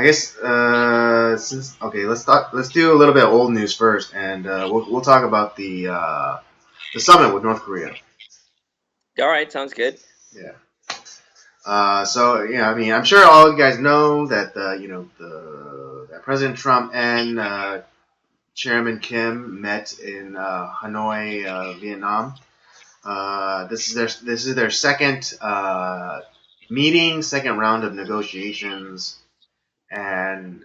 I guess since okay, let's do a little bit of old news first, and we'll talk about the summit with North Korea. All right, sounds good. Yeah. So I mean, I'm sure all you guys know that that President Trump and Chairman Kim met in Hanoi, Vietnam. This is their second meeting, second round of negotiations, and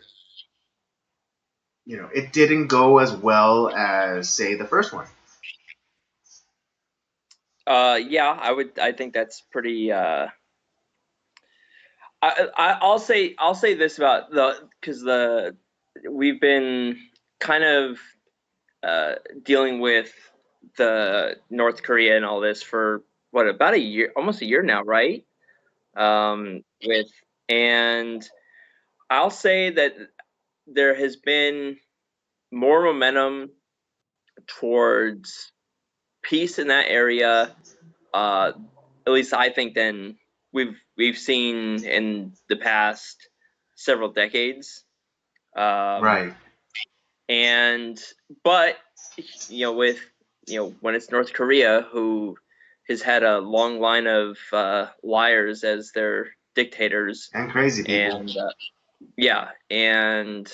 it didn't go as well as say the first one. Yeah, I think that's pretty. I'll say this about because we've been kind of dealing with the North Korea and all this for what, about a year, almost a year now, right? With and I'll say that there has been more momentum towards peace in that area, at least I think, than we've seen in the past several decades. Um, Right. and but with when it's North Korea, who has had a long line of liars as their dictators, And crazy people. and yeah, and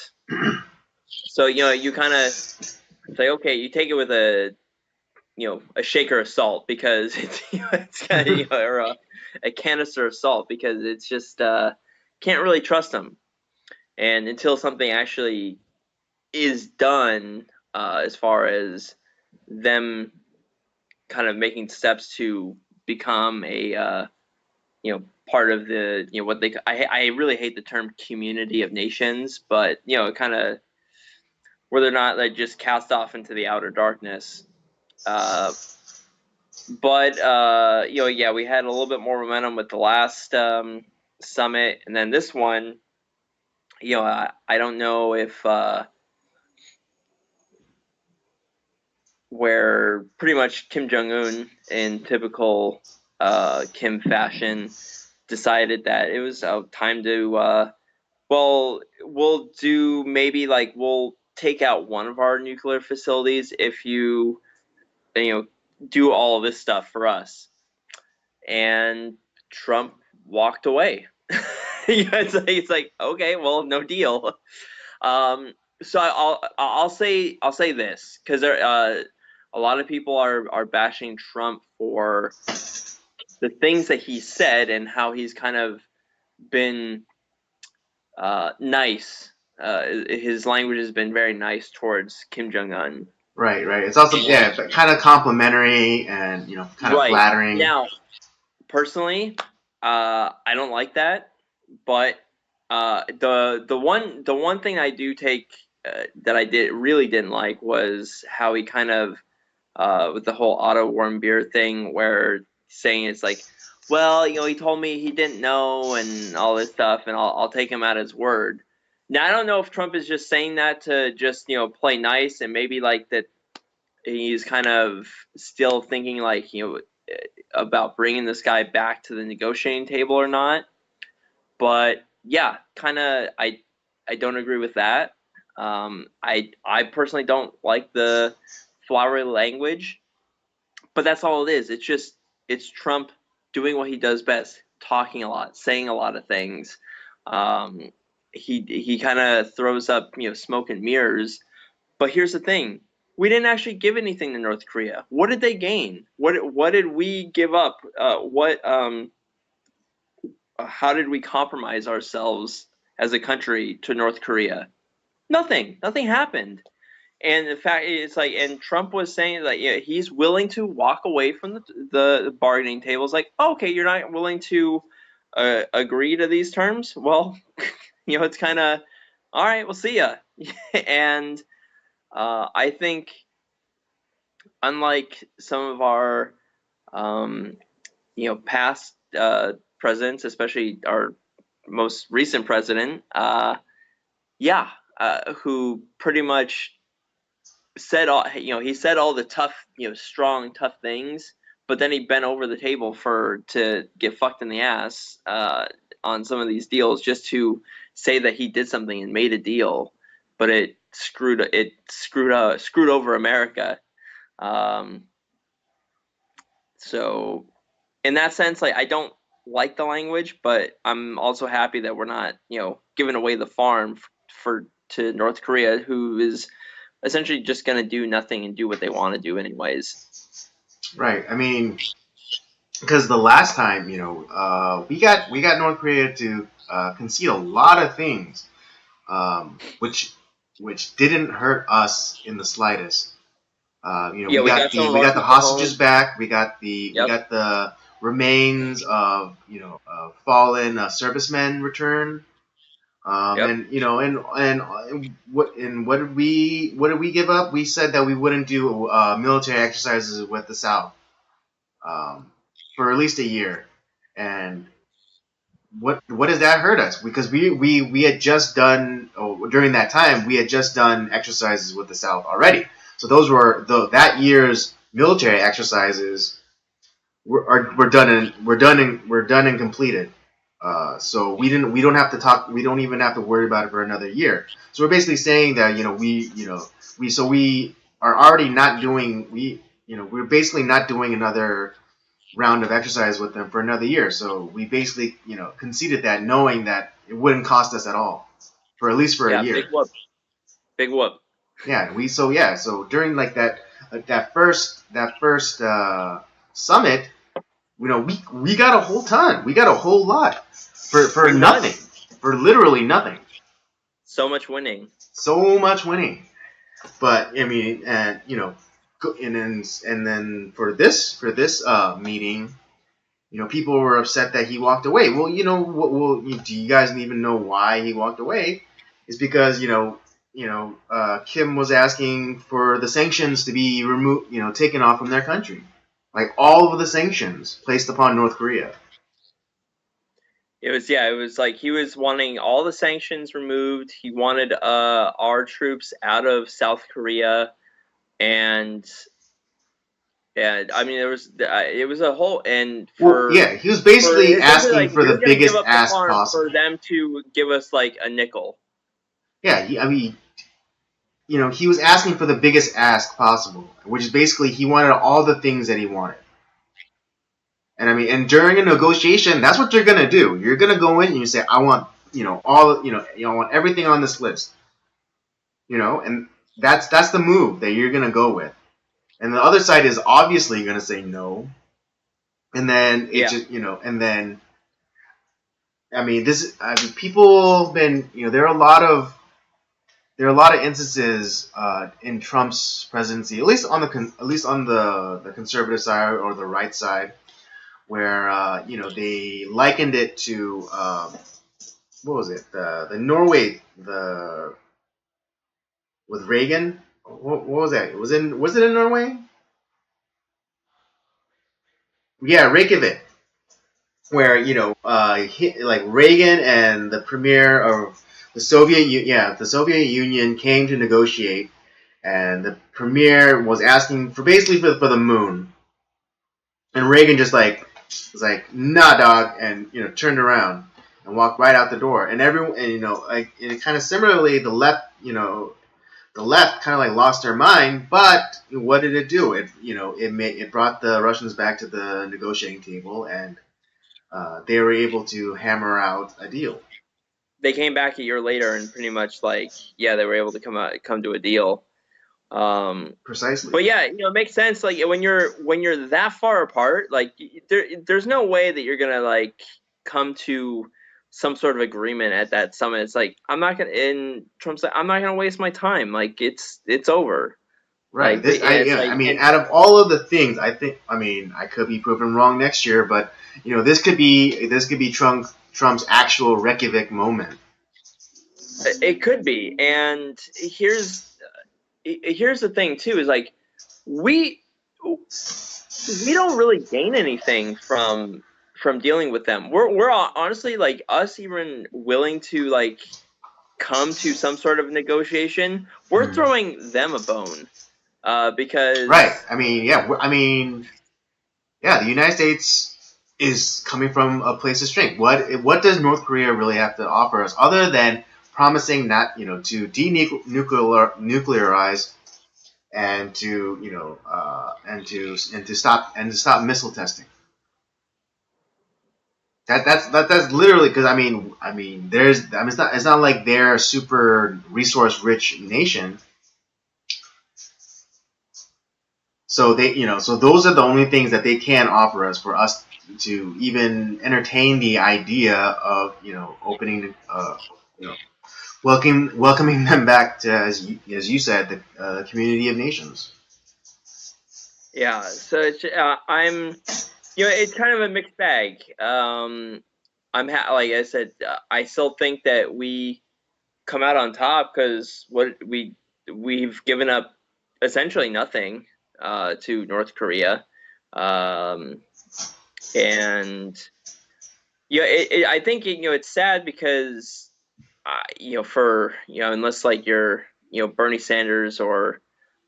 so you kind of say, okay, you take it with a shaker of salt, because it's kind of, or a canister of salt, because it's just can't really trust them, and until something actually is done, as far as them kind of making steps to become a part of the what they I really hate the term community of nations, but kind of where they're not like just cast off into the outer darkness. uh, but yeah, we had a little bit more momentum with the last summit, and then this one, I don't know if where pretty much Kim Jong-un, in typical Kim fashion, decided that it was time to well, we'll do, maybe, like, we'll take out one of our nuclear facilities if you know do all of this stuff for us. And Trump walked away. It's like, okay, well, no deal. So I'll say this, because a lot of people are bashing Trump for the things that he said and how he's kind of been nice. His language has been very nice towards Kim Jong Un. Right, right. It's also kind of complimentary and kind of Right flattering. now, personally, I don't like that. But the one thing I do take, that I didn't like, was how he kind of, with the whole Otto Warmbier thing, where saying it's like, well, he told me he didn't know and all this stuff, and I'll take him at his word. Now, I don't know if Trump is just saying that to just play nice, and maybe like that he's kind of still thinking like about bringing this guy back to the negotiating table or not. But yeah, kind of, I don't agree with that. I personally don't like the flowery language, but that's all it is. It's Trump doing what he does best, talking a lot, saying a lot of things. Um, he kind of throws up smoke and mirrors. But here's the thing: we didn't actually give anything to North Korea. What did they gain? What did we give up? What How did we compromise ourselves as a country to North Korea? Nothing. Nothing happened. And the fact, it's like, and Trump was saying that, yeah, he's willing to walk away from the bargaining table. It's like, oh, okay, you're not willing to agree to these terms. Well, it's kind of, all right, we'll see ya. And I think, unlike some of our past presidents, especially our most recent president, yeah, who pretty much said all he said all the tough, strong, tough things, but then he bent over the table to get fucked in the ass on some of these deals, just to say that he did something and made a deal, but it screwed over America. Um, so in that sense, like I don't like the language, but I'm also happy that we're not, giving away the farm for to North Korea, who is essentially just going to do nothing and do what they want to do anyways. Right. I mean, because the last time, we got North Korea to concede a lot of things, which didn't hurt us in the slightest. Yeah, We we got got some the of we our got the people hostages home. back. We Yep, got the remains of fallen servicemen returned. yep, And what did we give up? We said that we wouldn't do military exercises with the South for at least a year. And what does that hurt us? Because we had just done during that time we had just done exercises with the South already. So those were that year's military exercises were done and completed. So we don't have to talk. We don't even have to worry about it for another year. So we're basically saying that we are already not doing we're basically not doing another round of exercise with them for another year. So we basically conceded that, knowing that it wouldn't cost us at all for at least for a yeah. Big year. whoop, big whoop. So during that first summit, we got a whole ton. We got a whole lot for We won. nothing, for literally nothing. So much winning. So much winning. But I mean, and then for this meeting, people were upset that he walked away. Well, do you guys even know why he walked away? It's because Kim was asking for the sanctions to be removed, taken off from their country, like all of the sanctions placed upon North Korea. It was like he was wanting all the sanctions removed. He wanted our troops out of South Korea, and I mean it was a whole and Well, for yeah, he was basically essentially asking like for we were the gonna give biggest up the ask farm for possible. them to give us like a nickel. Yeah, I mean, he was asking for the biggest ask possible, which is basically he wanted all the things that he wanted. And I mean, and during a negotiation, that's what you're gonna do. You're gonna go in and you say, "I want, all, I want everything on this list," and that's the move that you're gonna go with. And the other side is obviously gonna say no, and then it Yeah, just, and then people have been, there are a lot of instances in Trump's presidency, at least on the conservative side or the right side, where they likened it to what was it? The Norway, the with Reagan. What was that? Was it in Norway? Yeah, Reykjavik, where like Reagan and the premier of the Soviet Union came to negotiate, and the premier was asking for basically for the moon, and Reagan just like was like, nah, dog, and turned around and walked right out the door, and everyone, and like, and kind of similarly, the left kind of like lost their mind, but what did it do? It brought the Russians back to the negotiating table, and they were able to hammer out a deal. they came back a year later and pretty much like they were able to come to a deal. Precisely. But yeah, it makes sense. Like when you're that far apart, like there's no way that you're gonna like come to some sort of agreement at that summit. It's like I'm not gonna. And Trump's like, I'm not gonna waste my time. Like it's over. Right. It's like I mean, and out of all of the things, I mean, I could be proven wrong next year, but this could be Trump's actual Reykjavik moment. it could be. And here's the thing too is like we we don't really gain anything from dealing with them. We're honestly like us even willing to like come to some sort of negotiation. We're Mhm. throwing them a bone Right. because I mean, yeah. The United States is coming from a place of strength. What does North Korea really have to offer us other than promising not to denuclearize and to stop missile testing? That's literally because it's not like they're a super resource rich nation. So so those are the only things that they can offer us for us to even entertain the idea of opening welcoming them back to, as you said, the community of nations. Yeah, so I'm, it's kind of a mixed bag. Like I said, I still think that we come out on top because we've given up essentially nothing to North Korea, and I think it's sad because for unless like you're Bernie Sanders or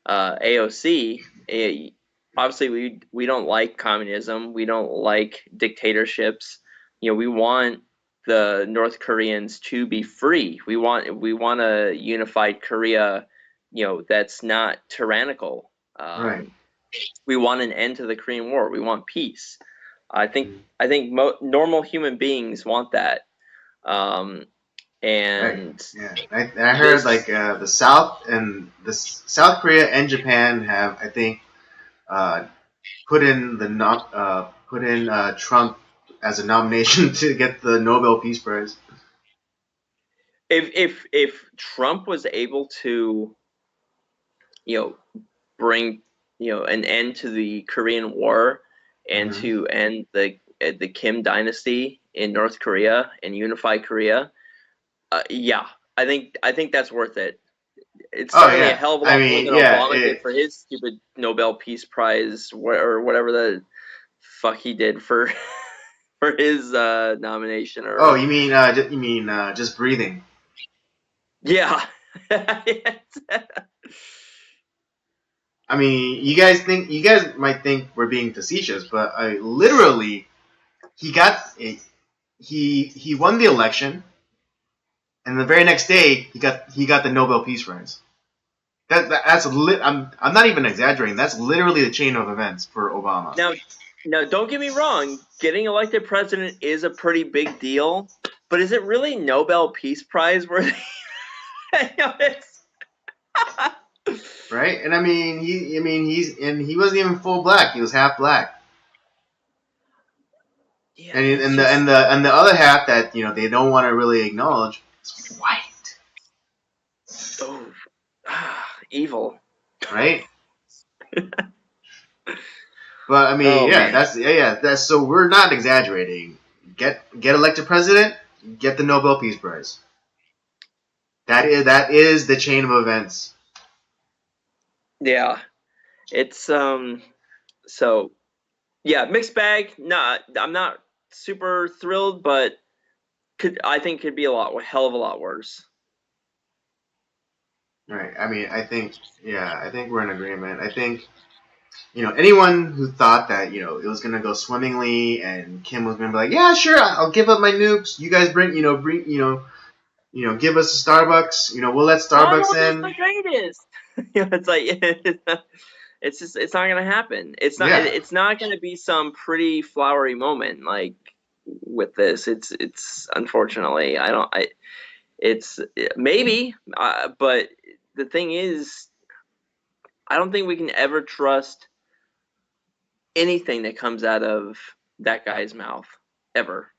AOC, obviously we don't like communism. We don't like dictatorships. We want the North Koreans to be free. We want a unified Korea, that's not tyrannical. Right. We want an end to the Korean War. We want peace. I think normal human beings want that. Um, Right. and Yeah. I heard like the South Korea and Japan have, I think, uh, put in Trump as a nomination to get the Nobel Peace Prize. if Trump was able to, bring, an end to the Korean War and Mm-hmm. to end the Kim dynasty in North Korea and unify Korea, yeah, I think that's worth it. It's Oh certainly a yeah. hell of a I lot more mean, than yeah. Obama did for his stupid Nobel Peace Prize or whatever the fuck he did for for his nomination Oh, or you mean just breathing? yeah. I mean, you guys might think we're being facetious, but literally he got a, he won the election, and the very next day he got the Nobel Peace Prize. I'm not even exaggerating. That's literally the chain of events for Obama. Now, don't get me wrong. Getting elected president is a pretty big deal, but is it really Nobel Peace Prize worthy? Right? And he wasn't even full black. He was half black. Yeah, it's just And the other half that they don't want to really acknowledge is white. oh, evil. Right? But I mean, Oh yeah, man. that's so we're not exaggerating. Get elected president, get the Nobel Peace Prize. That is the chain of events. Yeah, it's so yeah, mixed bag. Not I'm not super thrilled, but I think could be a hell of a lot worse. Right. I mean, I think we're in agreement. I think anyone who thought that it was gonna go swimmingly and Kim was gonna be like, yeah, sure, I'll give up my nukes. You guys bring give us a Starbucks. We'll let Oh Starbucks no, this is in. the greatest. It's like it's just it's not gonna happen. Yeah. It's not gonna be some pretty flowery moment like with this. It's unfortunately I don't I it's maybe, but the thing is I don't think we can ever trust anything that comes out of that guy's mouth ever.